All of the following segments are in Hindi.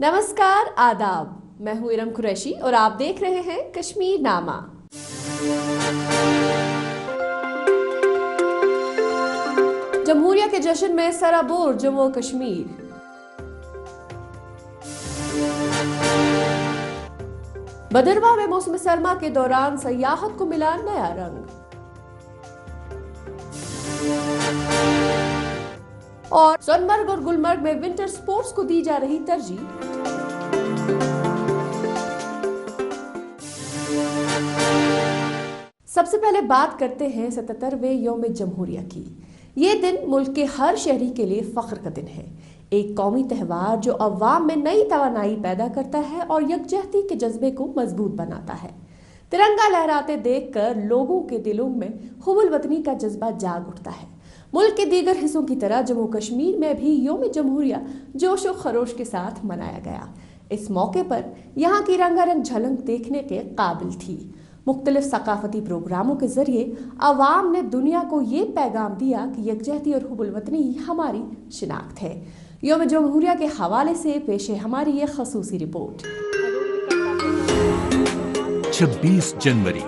नमस्कार, आदाब। मैं हूं इरम कुरैशी और आप देख रहे हैं कश्मीर नामा। जमहूरिया के जश्न में सराबोर जम्मू और कश्मीर। भदरवाह में मौसम सरमा के दौरान सयाहत को मिला नया रंग। और सोनमर्ग और गुलमर्ग में विंटर स्पोर्ट्स को दी जा रही तरजीह। सबसे पहले बात करते हैं 77वें यौम जमहूरिया की। ये दिन मुल्क के हर शहरी के लिए फख्र का दिन है, एक कौमी त्यौहार जो अवाम में नई तवानाई पैदा करता है और यकजहती के जज्बे को मजबूत बनाता है। तिरंगा लहराते देखकर लोगों के दिलों में हुब्बुल वतनी का जज्बा जाग उठता है। मुल्क के दीगर हिस्सों की तरह जम्मू कश्मीर में भी यौम जमहूरिया जोश व खरोश के साथ मनाया गया। इस मौके पर यहाँ की रंगारंग झलक देखने के काबिल थी। मुख्तलिफ सकाफती प्रोग्रामों के जरिए अवाम ने दुनिया को ये पैगाम दिया कि यकजहती और हुब्बुल वतनी ही हमारी शिनाख्त है। यौम जमहूरिया के हवाले से पेश है हमारी ये खसूसी रिपोर्ट। 26 जनवरी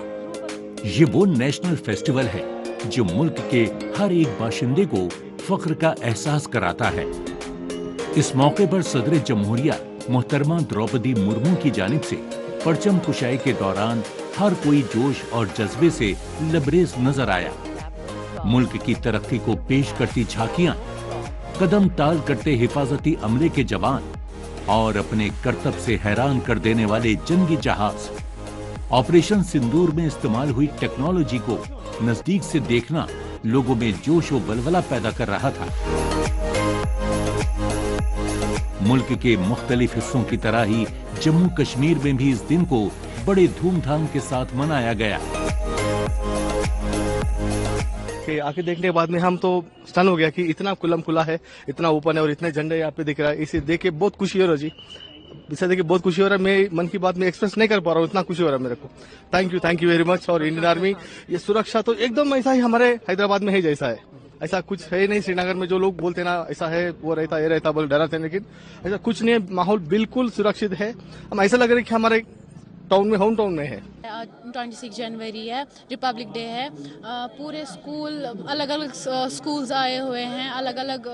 ये वो नेशनल फेस्टिवल है जो मुल्क के हर एक बाशिंदे को फख्र का एहसास कराता है। इस मौके पर सदर जमहूरिया मोहतरमा द्रौपदी मुर्मू की जानिब से परचम कुशाई के दौरान हर कोई जोश और जज्बे से लबरेज नजर आया। मुल्क की तरक्की को पेश करती झांकियां, कदम ताल करते हिफाजती अमले के जवान और अपने करतब से हैरान कर देने वाले जंगी जहाज। ऑपरेशन सिंदूर में इस्तेमाल हुई टेक्नोलॉजी को नजदीक से देखना लोगों में जोश व बलबला पैदा कर रहा था। मुल्क के मुख्तलिफ हिस्सों की तरह ही जम्मू कश्मीर में भी इस दिन को बड़े धूमधाम के साथ मनाया गया। आके देखने के बाद में हम तो स्टन हो गया कि इतना खुल्लम खुला है, इतना ओपन है और इतने झंडे यहाँ पे दिख रहा है। इसे देख के बहुत खुशी हो रहा है जी, इसे देख के बहुत खुशी हो रहा है। मैं मन की बात में एक्सप्रेस नहीं कर पा रहा हूँ, इतना खुशी हो रहा है मेरे को। Thank you very much. और इंडियन आर्मी ये सुरक्षा तो एकदम ऐसा ही हमारे हैदराबाद में है जैसा है, ऐसा कुछ है नहीं। श्रीनगर में जो लोग बोलते ना ऐसा है वो रहता ये रहता बोल डराते, लेकिन ऐसा कुछ नहीं है। माहौल बिल्कुल सुरक्षित है। हम ऐसा लग रहा है कि हमारे टाउन में, होम टाउन में है। 26 जनवरी है, रिपब्लिक डे है। पूरे स्कूल, अलग अलग स्कूल्स आए हुए हैं, अलग अलग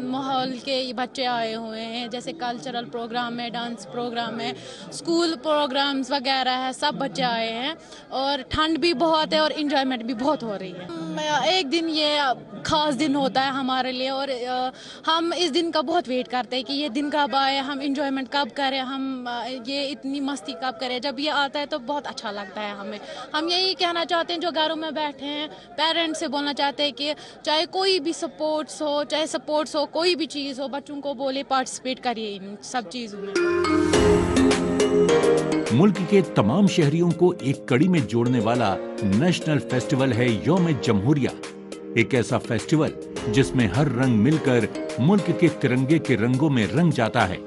माहौल के बच्चे आए हुए हैं। जैसे कल्चरल प्रोग्राम है, डांस प्रोग्राम है, स्कूल प्रोग्राम्स वगैरह है, सब बच्चे आए हैं। और ठंड भी बहुत है और इंजॉयमेंट भी बहुत हो रही है। एक दिन ये खास दिन होता है हमारे लिए और हम इस दिन का बहुत वेट करते हैं कि ये दिन कब आए, हम इंजॉयमेंट कब करें, हम ये इतनी मस्ती कब करें। जब ये आता है तो बहुत अच्छा लगता है हमें। हम यही कहना चाहते हैं जो घरों में बैठे हैं, पेरेंट्स से बोलना चाहते हैं कि चाहे कोई भी स्पोर्ट्स हो, कोई भी चीज़ हो, बच्चों को बोले पार्टिसिपेट करिए इन सब चीज़ों में। मुल्क के तमाम शहरियों को एक कड़ी में जोड़ने वाला नेशनल फेस्टिवल है यौम जमहूरिया। एक ऐसा फेस्टिवल जिसमें हर रंग मिलकर मुल्क के तिरंगे के रंगों में रंग जाता है।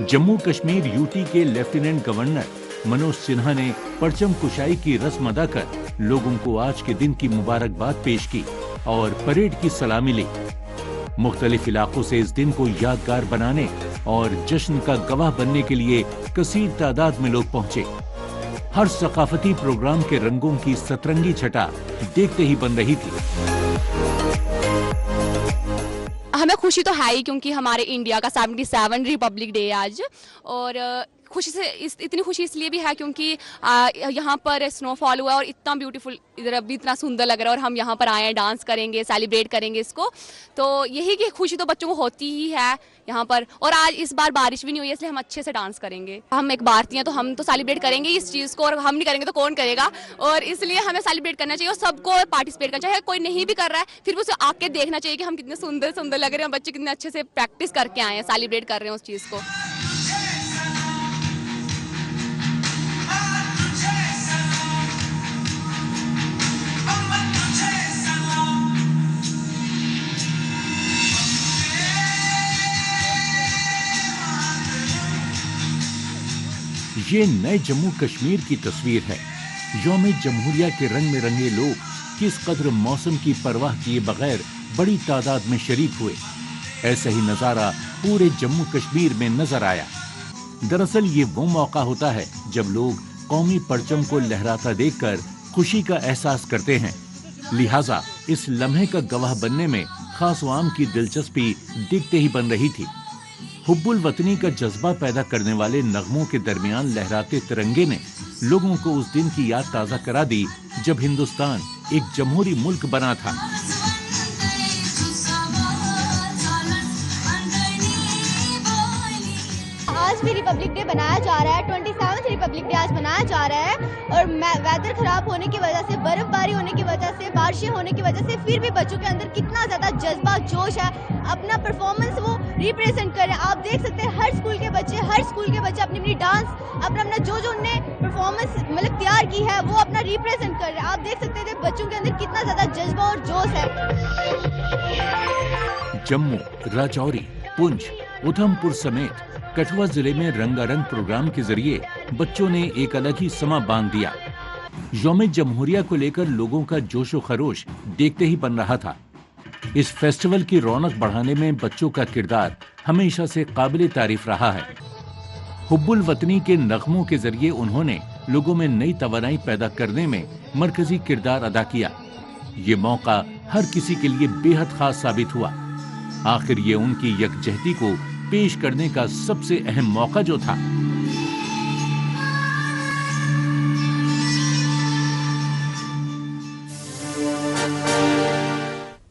जम्मू कश्मीर यूटी के लेफ्टिनेंट गवर्नर मनोज सिन्हा ने परचम कुशाई की रस्म अदा कर लोगों को आज के दिन की मुबारकबाद पेश की और परेड की सलामी ली। मुख्तलिफ इलाकों से इस दिन को यादगार बनाने और जश्न का गवाह बनने के लिए कसीर तादाद में लोग पहुंचे। हर सकाफती प्रोग्राम के रंगों की सतरंगी छटा देखते ही बन रही थी। हमें खुशी तो है ही क्योंकि हमारे इंडिया का 77 रिपब्लिक डे आज। और खुशी से इतनी खुशी इसलिए भी है क्योंकि यहाँ पर स्नोफॉल हुआ और इतना ब्यूटीफुल, इधर अभी इतना सुंदर लग रहा है और हम यहाँ पर आए हैं, डांस करेंगे, सेलिब्रेट करेंगे इसको। तो यही कि खुशी तो बच्चों को होती ही है यहाँ पर। और आज इस बार बारिश भी नहीं हुई है इसलिए हम अच्छे से डांस करेंगे। हम एक भारतीय हैं तो हम तो सेलिब्रेट करेंगे इस चीज़ को, और हम नहीं करेंगे तो कौन करेगा। और इसलिए हमें सेलिब्रेट करना चाहिए और सबको पार्टिसिपेट करना चाहिए। कोई नहीं भी कर रहा है फिर भी उसे आके देखना चाहिए कि हम कितने सुंदर सुंदर लग रहे हैं, बच्चे कितने अच्छे से प्रैक्टिस करके आए हैं, सेलिब्रेट कर रहे हैं उस चीज़ को। ये नए जम्मू कश्मीर की तस्वीर है। यौम जमहूरिया के रंग में रंगे लोग किस कदर मौसम की परवाह किए बगैर बड़ी तादाद में शरीक हुए। ऐसा ही नजारा पूरे जम्मू कश्मीर में नजर आया। दरअसल ये वो मौका होता है जब लोग कौमी परचम को लहराता देखकर खुशी का एहसास करते हैं। लिहाजा इस लम्हे का गवाह बनने में खास आवाम की दिलचस्पी दिखते ही बन रही थी। हुब्बुल वतनी का जज्बा पैदा करने वाले नगमों के दरमियान लहराते तिरंगे ने लोगों को उस दिन की याद ताजा करा दी जब हिंदुस्तान एक जमहूरी मुल्क बना था। आज भी रिपब्लिक डे बनाया जा रहा है, 27th रिपब्लिक डे आज मनाया जा रहा है और वेदर खराब होने की वजह से, बर्फबारी होने की वजह से, बारिशें होने की वजह से फिर भी बच्चों के अंदर कितना ज़्यादा जज्बा जोश है, अपना परफॉर्मेंस वो रिप्रेजेंट कर रहे हैं। आप देख सकते हैं हर स्कूल के बच्चे अपनी अपनी डांस, अपना जो उनने परफॉर्मेंस मतलब तैयार की है वो अपना रिप्रेजेंट कर रहे हैं। आप देख सकते हैं बच्चों के अंदर कितना ज़्यादा जज्बा और जोश है। जम्मू, राजौरी, पुंछ, उधमपुर समेत कठुआ जिले में रंगारंग प्रोग्राम के जरिए बच्चों ने एक अलग ही समा बांध दिया। यौम जमहूरिया को लेकर लोगों का जोशो खरोश देखते ही बन रहा था। इस फेस्टिवल की रौनक बढ़ाने में बच्चों का किरदार हमेशा से काबिल तारीफ रहा है। हुब्बुल वतनी के नगमों के जरिए उन्होंने लोगों में नई तवानाई पैदा करने में मरकजी किरदार अदा किया। ये मौका हर किसी के लिए बेहद खास साबित हुआ। आखिर ये उनकी यकजहती को पेश करने का सबसे अहम मौका जो था।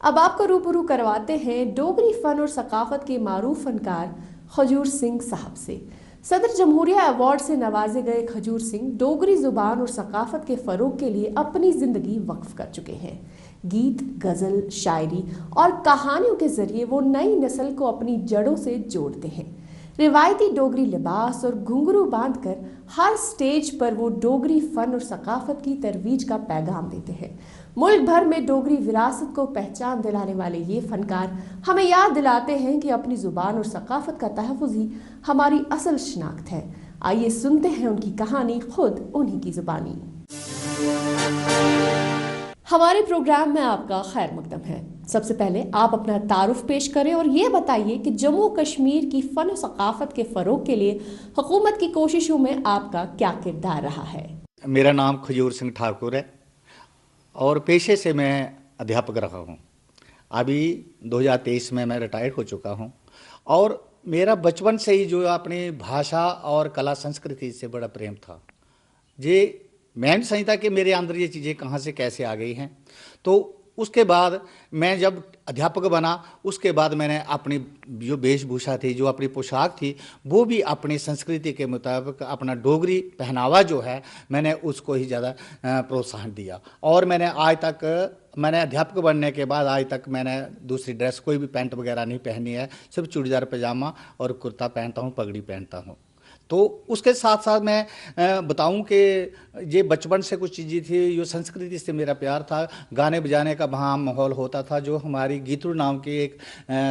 अब आपको रूबरू करवाते हैं डोगरी फन और सकाफत के मारूफ फनकार खजूर सिंह साहब से। सदर जमहूरिया अवार्ड से नवाजे गए खजूर सिंह डोगरी जुबान और सकाफत के फरोग के लिए अपनी जिंदगी वक्फ कर चुके हैं। गीत, गजल, शायरी और कहानियों के जरिए वो नई नस्ल को अपनी जड़ों से जोड़ते हैं। रिवायती डोगरी लिबास और घुंघरू बांधकर हर स्टेज पर वो डोगरी फन और सकाफत की तरवीज का पैगाम देते हैं। मुल्क भर में डोगरी विरासत को पहचान दिलाने वाले ये फनकार हमें याद दिलाते हैं कि अपनी जुबान और सकाफत का तहफ़्फ़ुज़ ही हमारी असल शनाख्त है। आइए सुनते हैं उनकी कहानी खुद उन्हीं की जुबानी। हमारे प्रोग्राम में आपका खैर मकदम है। सबसे पहले आप अपना तारुफ पेश करें और ये बताइए कि जम्मू कश्मीर की फ़न और सकाफत के फ़रोग के लिए हुकूमत की कोशिशों में आपका क्या किरदार रहा है। मेरा नाम खजूर सिंह ठाकुर है और पेशे से मैं अध्यापक रहा हूँ। अभी 2023 में मैं रिटायर्ड हो चुका हूँ और मेरा बचपन से ही जो अपनी भाषा और कला संस्कृति से बड़ा प्रेम था। मैं नहीं समझता कि मेरे अंदर ये चीज़ें कहाँ से कैसे आ गई हैं। तो उसके बाद मैं जब अध्यापक बना, उसके बाद मैंने अपनी जो वेशभूषा थी, जो अपनी पोशाक थी, वो भी अपनी संस्कृति के मुताबिक अपना डोगरी पहनावा जो है मैंने उसको ही ज़्यादा प्रोत्साहन दिया। और मैंने अध्यापक बनने के बाद आज तक मैंने दूसरी ड्रेस कोई भी पैंट वगैरह नहीं पहनी है, सिर्फ चूड़ीदार पजामा और कुर्ता पहनता हूँ, पगड़ी पहनता हूँ। तो उसके साथ साथ मैं बताऊं कि ये बचपन से कुछ चीज़ें थी, जो संस्कृति से मेरा प्यार था। गाने बजाने का वहाँ माहौल होता था। जो हमारी गीतड़ू नाम की एक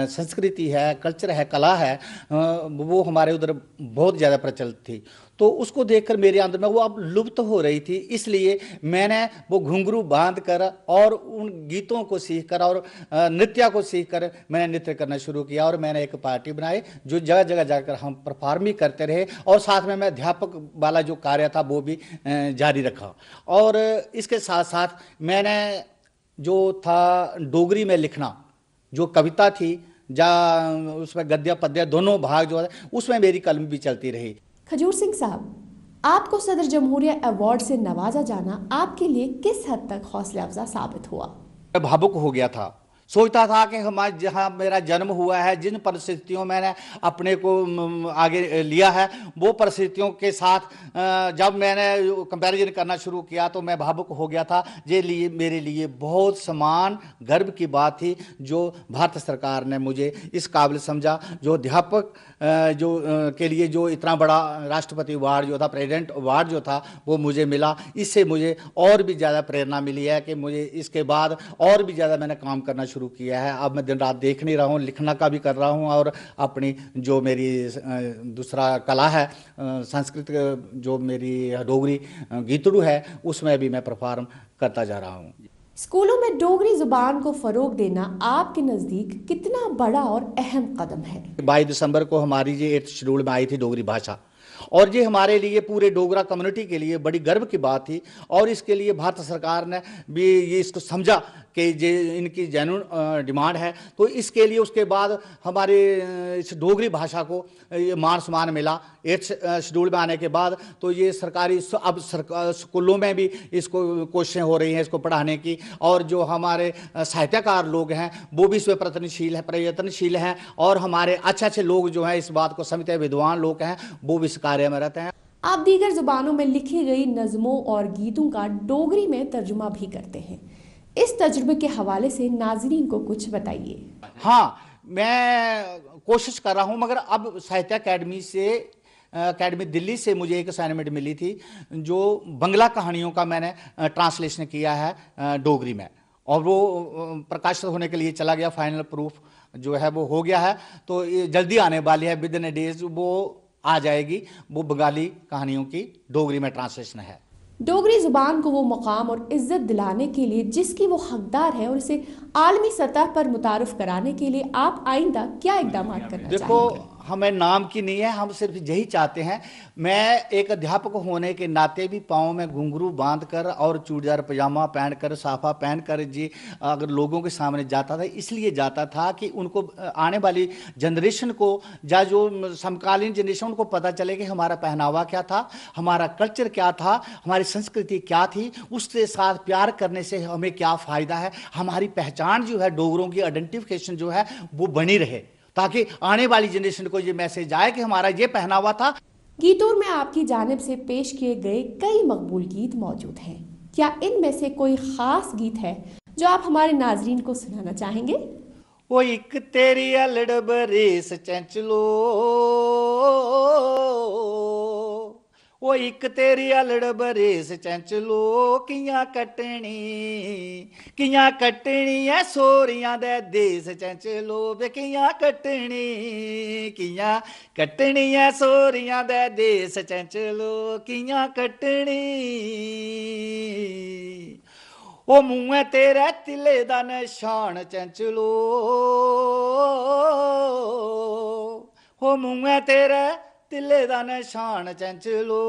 संस्कृति है, कल्चर है, कला है, वो हमारे उधर बहुत ज़्यादा प्रचलित थी। तो उसको देखकर मेरे अंदर में वो अब लुप्त हो रही थी। इसलिए मैंने वो घुंघरू बांध कर और उन गीतों को सीख कर और नृत्य को सीख कर मैंने नृत्य करना शुरू किया और मैंने एक पार्टी बनाई जो जगह जगह जाकर हम परफॉर्मिंग करते रहे और साथ में मैं अध्यापक वाला जो कार्य था वो भी जारी रखा। और इसके साथ साथ मैंने जो था डोगरी में लिखना, जो कविता थी, उसमें गद्य पद्य दोनों भाग जो है उसमें मेरी कलम भी चलती रही। खजूर सिंह साहब, आपको सदर जमहूरिया अवार्ड से नवाजा जाना आपके लिए किस हद तक हौसला अफजा साबित हुआ? मैं भावुक हो गया था। सोचता था कि हमारे जहाँ मेरा जन्म हुआ है, जिन परिस्थितियों मैंने अपने को आगे लिया है, वो परिस्थितियों के साथ जब मैंने कंपैरिजन करना शुरू किया तो मैं भावुक हो गया था। ये मेरे लिए बहुत समान गर्व की बात थी जो भारत सरकार ने मुझे इस काबिल समझा। जो अध्यापक के लिए जो इतना बड़ा राष्ट्रपति अवार्ड जो था, प्रेसिडेंट अवार्ड जो था, वो मुझे मिला। इससे मुझे और भी ज़्यादा प्रेरणा मिली है कि मुझे इसके बाद और भी ज़्यादा मैंने काम करना शुरू किया है। अब मैं दिन रात देख नहीं रहा हूँ, लिखना का भी कर रहा हूँ और अपनी जो मेरी दूसरा कला है, संस्कृत जो मेरी डोगरी गीतड़ू है, उसमें भी मैं परफॉर्म करता जा रहा हूँ। स्कूलों में डोगरी जुबान को फरोग देना आपके नज़दीक कितना बड़ा और अहम कदम है? 22 दिसंबर को हमारी ये 8th शेड्यूल में आई थी डोगरी भाषा और ये हमारे लिए पूरे डोगरा कम्युनिटी के लिए बड़ी गर्व की बात थी। और इसके लिए भारत सरकार ने भी ये इसको समझा कि ये इनकी जेन्युइन डिमांड है, तो इसके लिए उसके बाद हमारे इस डोगरी भाषा को ये मान सम्मान मिला 8th शेड्यूल में आने के बाद। तो ये सरकारी अब स्कूलों में भी इसको कोशिशें हो रही हैं इसको पढ़ाने की, और जो हमारे साहित्यकार लोग हैं वो भी इसमें प्रयत्नशील हैं, और हमारे अच्छे लोग जो हैं इस बात को समझते हैं, विद्वान लोग हैं, वो भी इस कार्य में रहते हैं। आप दीगर जुबानों में लिखी गई नज़मों और गीतों का डोगरी में तर्जुमा भी करते हैं। इस तजुर्बे के हवाले से नाज़रीन को कुछ बताइए। हाँ, मैं कोशिश कर रहा हूँ, मगर अब साहित्य अकेडमी दिल्ली से मुझे एक असाइनमेंट मिली थी जो बंगला कहानियों का मैंने ट्रांसलेशन किया है डोगरी में, और वो प्रकाशित होने के लिए चला गया। फाइनल प्रूफ जो है वो हो गया है, तो ये जल्दी आने वाली है, विद इन ए डेज वो आ जाएगी। वो बंगाली कहानियों की डोगरी में ट्रांसलेशन है। डोगरी जुबान को वो मकाम और इज्जत दिलाने के लिए जिसकी वो हकदार है और इसे आलमी सतह पर मुतारफ कराने के लिए आप आइंदा क्या इकदाम करना चाहेंगे? देखो, हमें नाम की नहीं है, हम सिर्फ यही चाहते हैं। मैं एक अध्यापक होने के नाते भी पाँव में घुंघरू बांधकर और चूड़ीदार पजामा पहनकर, साफा पहनकर जी अगर लोगों के सामने जाता था, इसलिए जाता था कि उनको आने वाली जनरेशन को या जो समकालीन जनरेशन उनको पता चले कि हमारा पहनावा क्या था, हमारा कल्चर क्या था, हमारी संस्कृति क्या थी, उसके साथ प्यार करने से हमें क्या फ़ायदा है, हमारी पहचान जो है, डोगरों की आइडेंटिफिकेशन जो है वो बनी रहे, ताकि आने वाली जनरेशन को ये मैसेज आए कि हमारा ये पहनावा था। गीतों में आपकी जानिब से पेश किए गए कई मकबूल गीत मौजूद हैं। क्या इनमें से कोई खास गीत है जो आप हमारे नाजरीन को सुनाना चाहेंगे? वो एक तेरी अलड़ बरेस चंचलो, वो एक तेरी अलड़ बरेस चंचलो, कियां कटनी है सोरियां दे देस चंचलो, वे कियां कटनी है सोरियां दे देस चंचलो, कियां कटनी। ओ मुँह तेरे तिले दा निशान चंचलो, ओ मुँह तेरे तिले दा निशान चंचलो,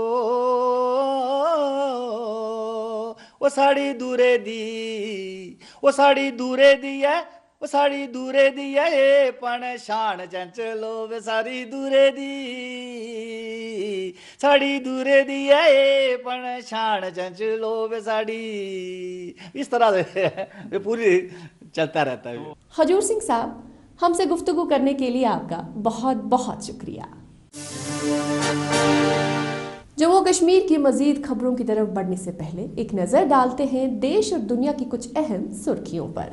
ओ साड़ी दूरे दी, ओ साड़ी दूरे दी है, ओ साड़ी दूरे दी है ए पनशान चंचलो, वे साड़ी दूरे दी, साड़ी दूरे दी है ए पनशान चंचलो, वे साड़ी। इस तरह से पूरी चलता रहता है। हजूर सिंह साहब, हमसे गुफ्तगू करने के लिए आपका बहुत बहुत शुक्रिया। जम्मू कश्मीर की मजीद खबरों की तरफ बढ़ने से पहले एक नजर डालते हैं देश और दुनिया की कुछ अहम सुर्खियों पर।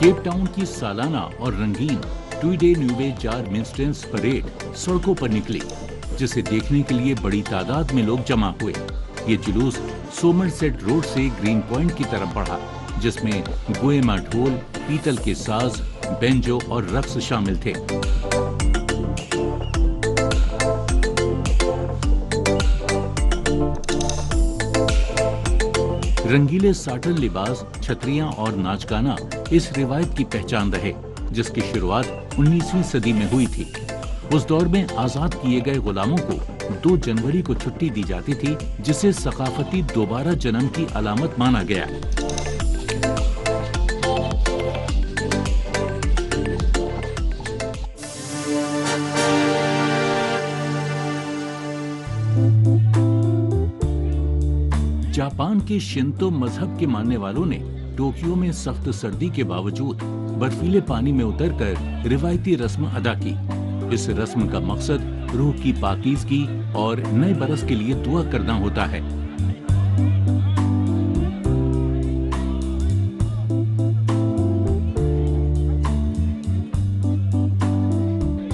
केप टाउन की सालाना और रंगीन ट्यूडे न्यूवे जार मिंस्टेंस परेड सड़कों पर निकली, जिसे देखने के लिए बड़ी तादाद में लोग जमा हुए। ये जुलूस सोमरसेट रोड से ग्रीन पॉइंट की तरफ बढ़ा, जिसमें गोएमा ढोल, पीतल के साज, बेंजो और रक्स शामिल थे। रंगीले साटल लिबास, छतरियां और नाच गाना इस रिवायत की पहचान रहे, जिसकी शुरुआत 19वीं सदी में हुई थी। उस दौर में आजाद किए गए गुलामों को 2 जनवरी को छुट्टी दी जाती थी, जिसे सकाफती दोबारा जन्म की अलामत माना गया। जापान के शिंतो मजहब के मानने वालों ने टोक्यो में सख्त सर्दी के बावजूद बर्फीले पानी में उतरकर रिवायती रस्म अदा की। इस रस्म का मकसद रूह की पाकीज़गी और नए बरस के लिए दुआ करना होता है।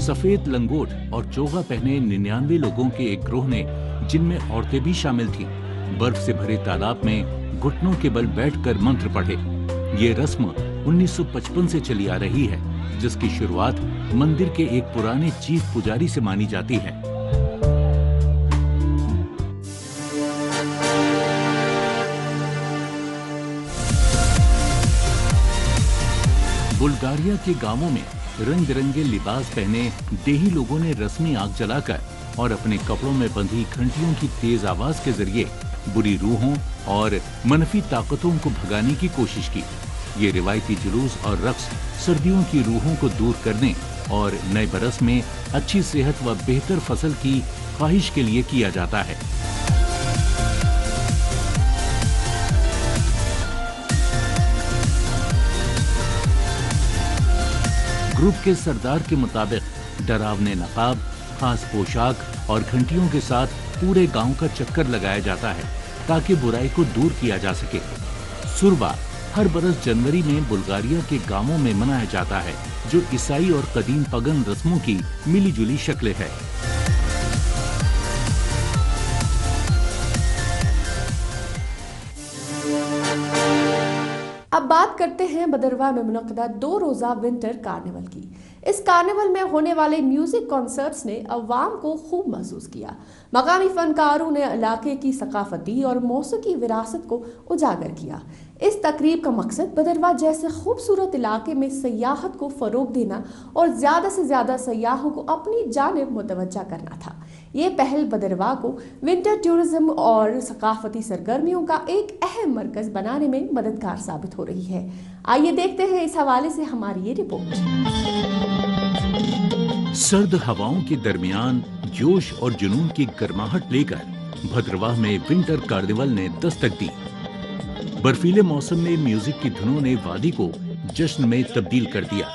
सफेद लंगोट और चोगा पहने 99 लोगों के एक ग्रोह ने, जिनमें औरतें भी शामिल थीं, बर्फ से भरे तालाब में घुटनों के बल बैठकर मंत्र पढ़े। ये रस्म 1955 से चली आ रही है, जिसकी शुरुआत मंदिर के एक पुराने चीफ पुजारी से मानी जाती है। बुल्गारिया के गांवों में रंग बिरंगे लिबास पहने देही लोगों ने रस्मी आग जलाकर और अपने कपड़ों में बंधी घंटियों की तेज आवाज के जरिए बुरी रूहों और मनफी ताकतों को भगाने की कोशिश की। ये रिवायती जुलूस और रक्स सर्दियों की रूहों को दूर करने और नए बरस में अच्छी सेहत व बेहतर फसल की ख्वाहिश के लिए किया जाता है। ग्रुप के सरदार के मुताबिक डरावने नकाब, खास पोशाक और घंटियों के साथ पूरे गांव का चक्कर लगाया जाता है ताकि बुराई को दूर किया जा सके। सुरबा हर बरस जनवरी में बुल्गारिया के गांवों में मनाया जाता है, जो ईसाई और कदीम पगन रस्मों की मिलीजुली शक्लें है। अब बात करते हैं भदरवा में मुनक्किदा 2 रोजा विंटर कार्निवल की। इस कार्निवल में होने वाले म्यूजिक कॉन्सर्ट्स ने अवाम को खूब महसूस किया। मकामी फनकारों ने इलाके की सकाफती और मौसीकी विरासत को उजागर किया। इस तकरीब का मकसद भदरवा जैसे खूबसूरत इलाके में सयाहत को फरोग देना और ज़्यादा से ज़्यादा सयाहों को अपनी जानिब मुतवज्जा करना था। ये पहल भदरवा को विंटर टूरिज्म और सकाफती सरगर्मियों का एक अहम मरकज बनाने में मददगार साबित हो रही है। आइए देखते हैं इस हवाले से हमारी ये रिपोर्ट। सर्द हवाओं के दरमियान जोश और जुनून की गर्माहट लेकर भदरवा में विंटर कार्निवल ने दस्तक दी। बर्फीले मौसम में म्यूजिक की धुनों ने वादी को जश्न में तब्दील कर दिया।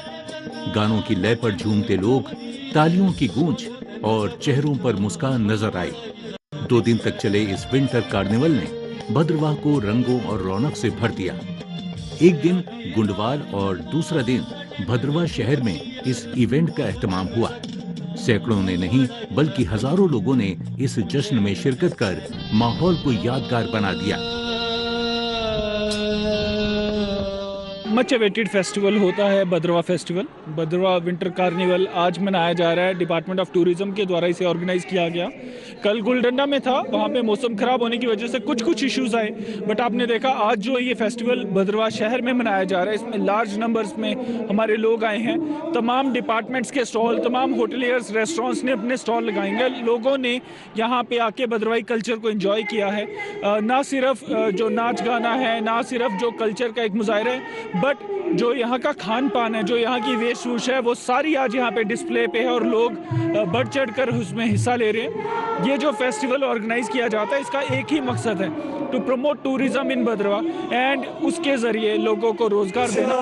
गानों की लय पर झूमते लोग, तालियों की गूंज और चेहरों पर मुस्कान नजर आई। 2 दिन तक चले इस विंटर कार्निवल ने भदरवा को रंगों और रौनक से भर दिया। एक दिन गुंडवाल और दूसरा दिन भदरवा शहर में इस इवेंट का एहतमाम हुआ। सैकड़ों ने नहीं बल्कि हजारों लोगों ने इस जश्न में शिरकत कर माहौल को यादगार बना दिया। मच अवेटेड फेस्टिवल होता है Bhaderwah festival. Bhaderwah winter carnival आज मनाया जा रहा है। डिपार्टमेंट ऑफ टूरिज्म के द्वारा इसे ऑर्गेनाइज किया गया। कल गुलडंडा में था, वहाँ पे मौसम खराब होने की वजह से कुछ इश्यूज आए, बट आपने देखा आज जो ये फेस्टिवल भदरवा शहर में मनाया जा रहा है, इसमें लार्ज नंबर्स में हमारे लोग आए हैं। तमाम डिपार्टमेंट्स के स्टॉल, तमाम होटलियर्स, रेस्टोरेंट्स ने अपने स्टॉल लगाएंगे। लोगों ने यहाँ पे आके भदरवाई कल्चर को एंजॉय किया है। ना सिर्फ जो नाच गाना है, ना सिर्फ जो कल्चर का एक मुजाहिरा है, बट जो यहाँ का खान पान है, जो यहाँ की वेशभूषा है, वो सारी आज यहाँ पे डिस्प्ले पे है और लोग बढ़ चढ़ कर उसमें हिस्सा ले रहे हैं। ये जो फेस्टिवल ऑर्गेनाइज किया जाता है, इसका एक ही मकसद है, to promote tourism in Bhaderwah and उसके जरिए लोगों को रोजगार देना।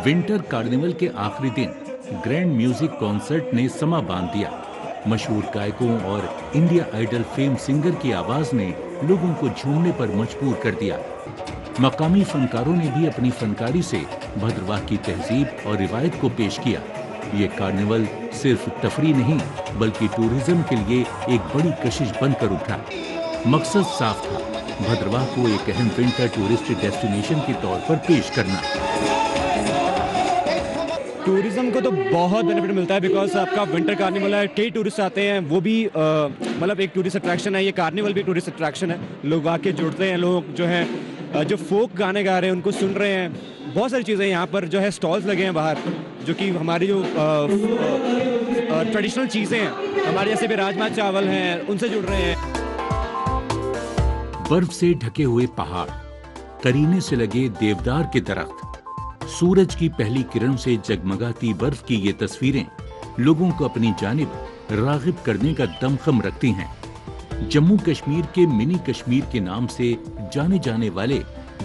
विंटर कार्निवल के आखिरी दिन ग्रैंड म्यूजिक कॉन्सर्ट ने समा बांध दिया। मशहूर गायकों और इंडिया आइडल फेम सिंगर की आवाज ने लोगों को झूमने पर मजबूर कर दिया। मकामी फनकारों ने भी अपनी फनकारी से भदरवा की तहजीब और रिवायत को पेश किया। ये कार्निवल सिर्फ तफरी नहीं बल्कि टूरिज्म के लिए एक बड़ी कशिश बनकर उठा। मकसद साफ था, भदरवा को एक अहम विंटर टूरिस्ट डेस्टिनेशन के तौर पर पेश करना। टूरिज्म को तो बहुत बेनिफिट मिलता है बिकॉज आपका विंटर कार्निवल है, कई टूरिस्ट आते हैं, वो भी मतलब एक टूरिस्ट अट्रैक्शन है। ये कार्निवल भी टूरिस्ट अट्रैक्शन है। लोग आके जुड़ते हैं, लोग जो है जो फोक गाने गा रहे हैं उनको सुन रहे हैं। बहुत सारी चीज़ें यहाँ पर जो है स्टॉल्स लगे हैं बाहर, जो कि हमारी जो ट्रेडिशनल चीज़ें हैं, हमारे जैसे भी राजमा चावल हैं, उनसे जुड़ रहे हैं। बर्फ से ढके हुए पहाड़, करीने से लगे देवदार के दरख्त, सूरज की पहली किरण से जगमगाती बर्फ की ये तस्वीरें लोगों को अपनी जानिब रागिब करने का दमखम रखती हैं। जम्मू कश्मीर के मिनी कश्मीर के नाम से जाने जाने वाले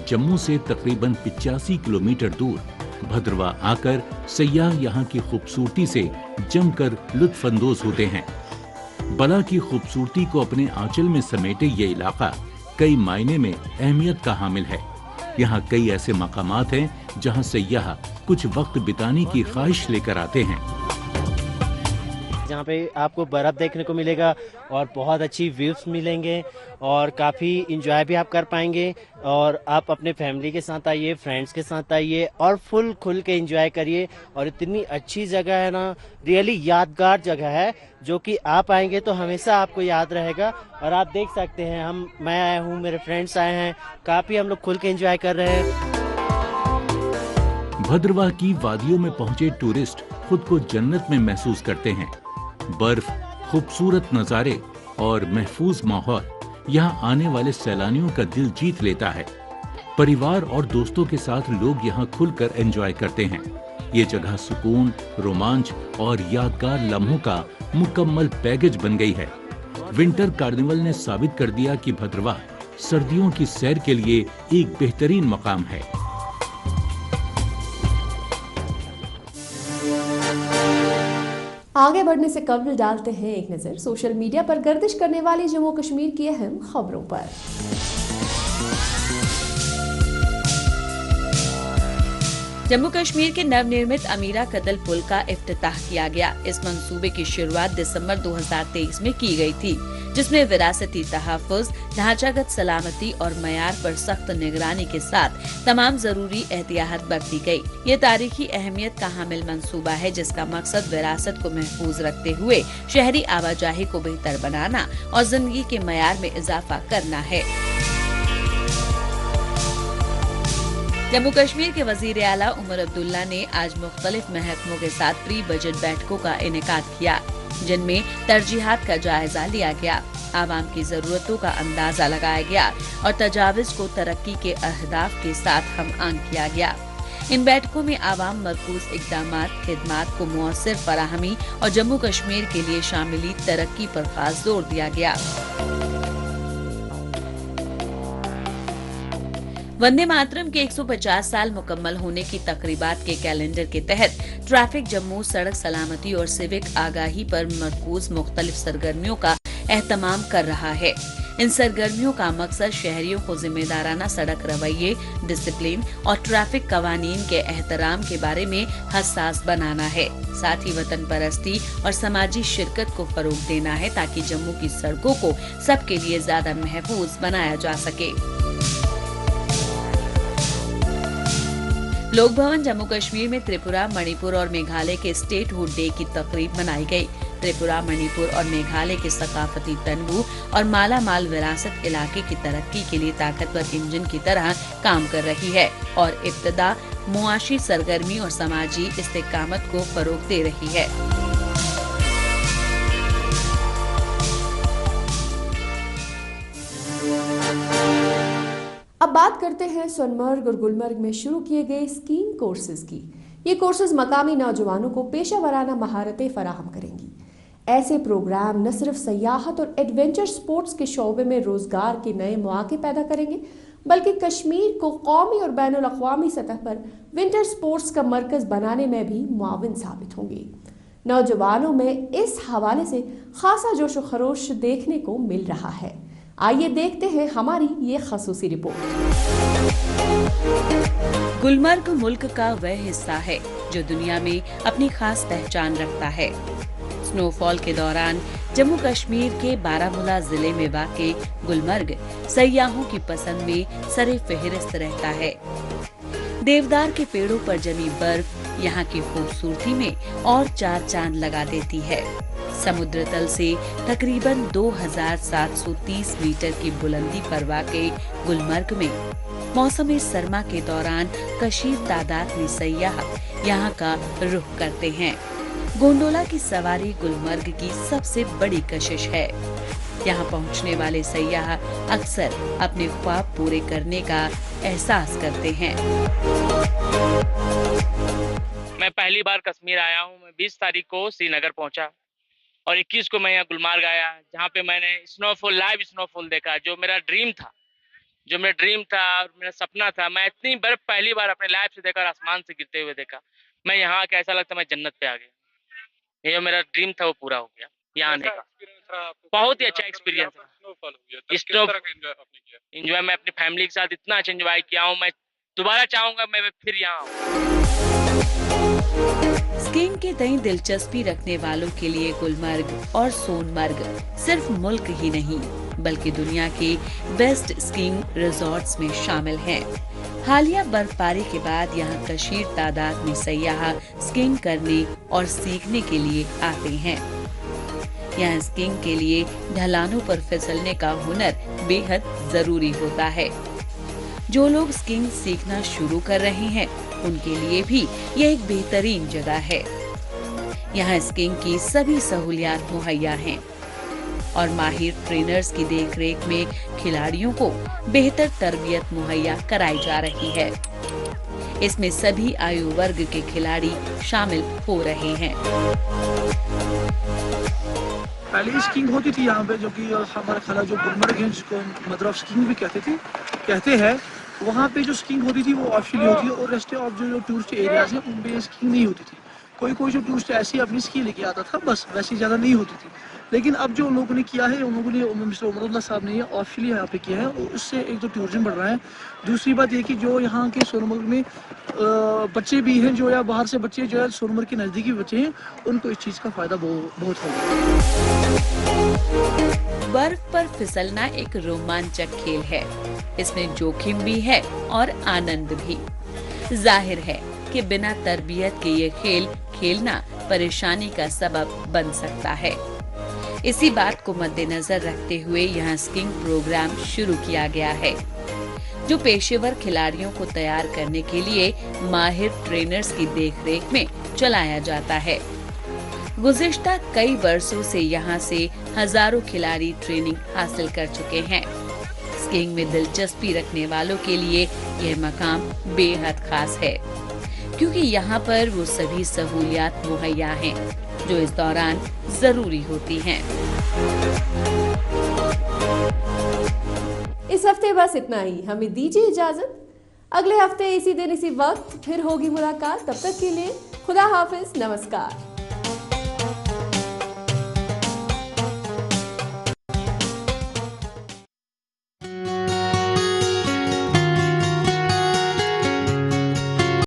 जम्मू से तकरीबन 85 किलोमीटर दूर भदरवा आकर सयाह यहाँ की खूबसूरती से जमकर लुत्फानंदोज होते हैं। बला की खूबसूरती को अपने आंचल में समेटे ये इलाका कई मायने में अहमियत का हामिल है। यहाँ कई ऐसे मकामात हैं जहाँ सयाह कुछ वक्त बिताने की ख्वाहिश लेकर आते हैं। जहाँ पे आपको बर्फ़ देखने को मिलेगा और बहुत अच्छी व्यूज मिलेंगे और काफ़ी इंजॉय भी आप कर पाएंगे। और आप अपने फैमिली के साथ आइए, फ्रेंड्स के साथ आइए और फुल खुल के इंजॉय करिए। और इतनी अच्छी जगह है ना, रियली यादगार जगह है, जो कि आप आएंगे तो हमेशा आपको याद रहेगा। और आप देख सकते हैं, मैं आया हूँ, मेरे फ्रेंड्स आए हैं, काफ़ी हम लोग खुल के इंजॉय कर रहे हैं। भद्रवाह की वादियों में पहुंचे टूरिस्ट खुद को जन्नत में महसूस करते हैं। बर्फ, खूबसूरत नजारे और महफूज माहौल यहाँ आने वाले सैलानियों का दिल जीत लेता है। परिवार और दोस्तों के साथ लोग यहाँ खुलकर एंजॉय करते हैं। ये जगह सुकून, रोमांच और यादगार लम्हों का मुकम्मल पैकेज बन गई है। विंटर कार्निवल ने साबित कर दिया कि भद्रवाह सर्दियों की सैर के लिए एक बेहतरीन मकाम है। आगे बढ़ने से कबल डालते हैं एक नजर सोशल मीडिया पर गर्दिश करने वाली जम्मू कश्मीर की अहम खबरों पर। जम्मू कश्मीर के नवनिर्मित अमीरा कदल पुल का इफ्तिताह किया गया। इस मंसूबे की शुरुआत दिसंबर 2023 में की गई थी, जिसमें विरासती तहफ़्फ़ुज़, ढांचागत सलामती और मयार पर सख्त निगरानी के साथ तमाम जरूरी एहतियात बरती गई। ये तारीखी अहमियत का हामिल मंसूबा है, जिसका मकसद विरासत को महफूज रखते हुए शहरी आवाजाही को बेहतर बनाना और जिंदगी के मयार में इजाफा करना है। जम्मू कश्मीर के वजीर आला उमर अब्दुल्ला ने आज मुख्तलिफ महकमों के साथ प्री बजट बैठकों का इनेकाद किया, जिनमें तरजीहात का जायजा लिया गया, आवाम की जरूरतों का अंदाजा लगाया गया और तजाविज को तरक्की के अहदाफ के साथ हम आंक किया गया। इन बैठकों में आवाम मरकूज इकदामात, खिदमात को मुअस्सर फराहमी और जम्मू कश्मीर के लिए शामिली तरक्की पर खास जोर दिया गया। वंदे मातरम के 150 साल मुकम्मल होने की तकरीबात के कैलेंडर के तहत ट्रैफिक जम्मू सड़क सलामती और सिविक आगाही पर मरकूज मुख्तलिफ सरगर्मियों का एहतमाम कर रहा है। इन सरगर्मियों का मकसद शहरियों को जिम्मेदाराना सड़क रवैये, डिसिप्लिन और ट्रैफिक कवानीन के एहतराम के बारे में हसास बनाना है। साथ ही वतन परस्ती और समाजी शिरकत को फरोग देना है, ताकि जम्मू की सड़कों को सबके लिए ज्यादा महफूज बनाया जा सके। लोक भवन जम्मू कश्मीर में त्रिपुरा, मणिपुर और मेघालय के स्टेटहुड डे की तकरीब मनाई गई। त्रिपुरा, मणिपुर और मेघालय के सकाफती तनवू और माला माल विरासत इलाके की तरक्की के लिए ताकतवर इंजन की तरह काम कर रही है और इब्तदा मुआशी सरगर्मी और समाजी इस्तेकामत को फरोग दे रही है। अब बात करते हैं सोनमर्ग और गुलमर्ग में शुरू किए गए स्कीइंग कोर्सेज की। ये कोर्सेज मकामी नौजवानों को पेशा वराना महारतें फराहम करेंगी। ऐसे प्रोग्राम न सिर्फ सयाहत और एडवेंचर स्पोर्ट्स के शोबे में रोजगार के नए मौके पैदा करेंगे, बल्कि कश्मीर को कौमी और बैनुल अक़वामी सतह पर विंटर स्पोर्ट्स का मरकज बनाने में भी मुआविन साबित होंगे। नौजवानों में इस हवाले से खासा जोश व खरोश देखने को मिल रहा है। आइए देखते हैं हमारी ये खसूसी रिपोर्ट। गुलमर्ग मुल्क का वह हिस्सा है जो दुनिया में अपनी खास पहचान रखता है। स्नोफॉल के दौरान जम्मू कश्मीर के बारामूला जिले में वाक़े गुलमर्ग सयाहों की पसंद में सरे फहरिस्त रहता है। देवदार के पेड़ों पर जमी बर्फ यहाँ की खूबसूरती में और चार चांद लगा देती है। समुद्र तल से तकरीबन 2730 मीटर की बुलंदी पर वाक़े गुलमर्ग में मौसम सरमा के दौरान कशीर तादाद में सयाह यहाँ का रुख करते हैं। गोंडोला की सवारी गुलमर्ग की सबसे बड़ी कशिश है। यहाँ पहुँचने वाले सयाह अक्सर अपने ख्वाब पूरे करने का एहसास करते हैं। मैं पहली बार कश्मीर आया हूँ। मैं 20 तारीख को श्रीनगर पहुँचा और 21 को मैं यहाँ गुलमर्ग आया, जहाँ पे मैंने स्नोफॉल, लाइव स्नोफॉल देखा, जो मेरा ड्रीम था और मेरा सपना था। मैं इतनी बर्फ पहली बार अपने लाइफ से देखा और आसमान से गिरते हुए देखा। मैं यहाँ आके ऐसा लगता मैं जन्नत पे आ गया। ये जो मेरा ड्रीम था वो पूरा हो गया यहाँ आने का। बहुत ही अच्छा एक्सपीरियंस था। एंजॉय मैं अपनी फैमिली के साथ इतना अच्छा एंजॉय किया हूँ। मैं दोबारा चाहूंगा मैं फिर यहाँ आऊँ। स्कीइंग के तई दिलचस्पी रखने वालों के लिए गुलमर्ग और सोनमर्ग सिर्फ मुल्क ही नहीं बल्कि दुनिया के बेस्ट स्कीइंग रिजॉर्ट्स में शामिल हैं। हालिया बर्फबारी के बाद यहाँ कशीर तादाद में सयाह स्कीइंग करने और सीखने के लिए आते हैं। यहाँ स्कीइंग के लिए ढलानों पर फिसलने का हुनर बेहद जरूरी होता है। जो लोग स्कीइंग सीखना शुरू कर रहे हैं उनके लिए भी यह एक बेहतरीन जगह है। यहाँ स्कीइंग की सभी सहूलियात मुहैया हैं और माहिर ट्रेनर्स की देखरेख में खिलाड़ियों को बेहतर तरबियत मुहैया कराई जा रही है। इसमें सभी आयु वर्ग के खिलाड़ी शामिल हो रहे हैं। पहले स्कीइंग होती थी यहाँ पे, जो कि हमारा खला जो गुलमर्ग है, जिसको मदर ऑफ स्कीइंग भी कहते हैं, वहाँ पे जो स्कीइंग होती थी वो ऑफिशियली होती है और रेस्ट ऑफ जो टूरिस्ट एरियाज हैं उन पे स्कीइंग नहीं होती थी। कोई जो टूरिस्ट ऐसी अपनी स्की लेके आता था, बस वैसी ज़्यादा नहीं होती थी। लेकिन अब जो लोगों ने किया है, उन लोगों ने, मिस्टर उमरुल्लाह साहब ने ऑफिशियली यहाँ पे किया है और उससे एक तो टूरिज्म बढ़ रहा है। दूसरी बात ये कि जो यहाँ के सोनमर्ग में बच्चे भी हैं, जो या बाहर से बच्चे जो है सोनमर्ग के नज़दीकी बच्चे हैं, उनको इस चीज़ का फ़ायदा बहुत होगा। बर्फ पर फिसलना एक रोमांचक खेल है। इसमें जोखिम भी है और आनंद भी। जाहिर है कि बिना तरबियत के ये खेल खेलना परेशानी का सबब बन सकता है। इसी बात को मद्देनजर रखते हुए यहाँ स्कीइंग प्रोग्राम शुरू किया गया है, जो पेशेवर खिलाड़ियों को तैयार करने के लिए माहिर ट्रेनर्स की देखरेख में चलाया जाता है। गुज़िश्ता कई वर्षों से यहाँ से हजारों खिलाड़ी ट्रेनिंग हासिल कर चुके हैं। स्कीइंग में दिलचस्पी रखने वालों के लिए यह मकाम बेहद खास है, क्योंकि यहाँ पर वो सभी सहूलियात मुहैया हैं जो इस दौरान जरूरी होती हैं। इस हफ्ते बस इतना ही। हमें दीजिए इजाजत। अगले हफ्ते इसी दिन इसी वक्त फिर होगी मुलाकात। तब तक के लिए खुदा हाफिज, नमस्कार।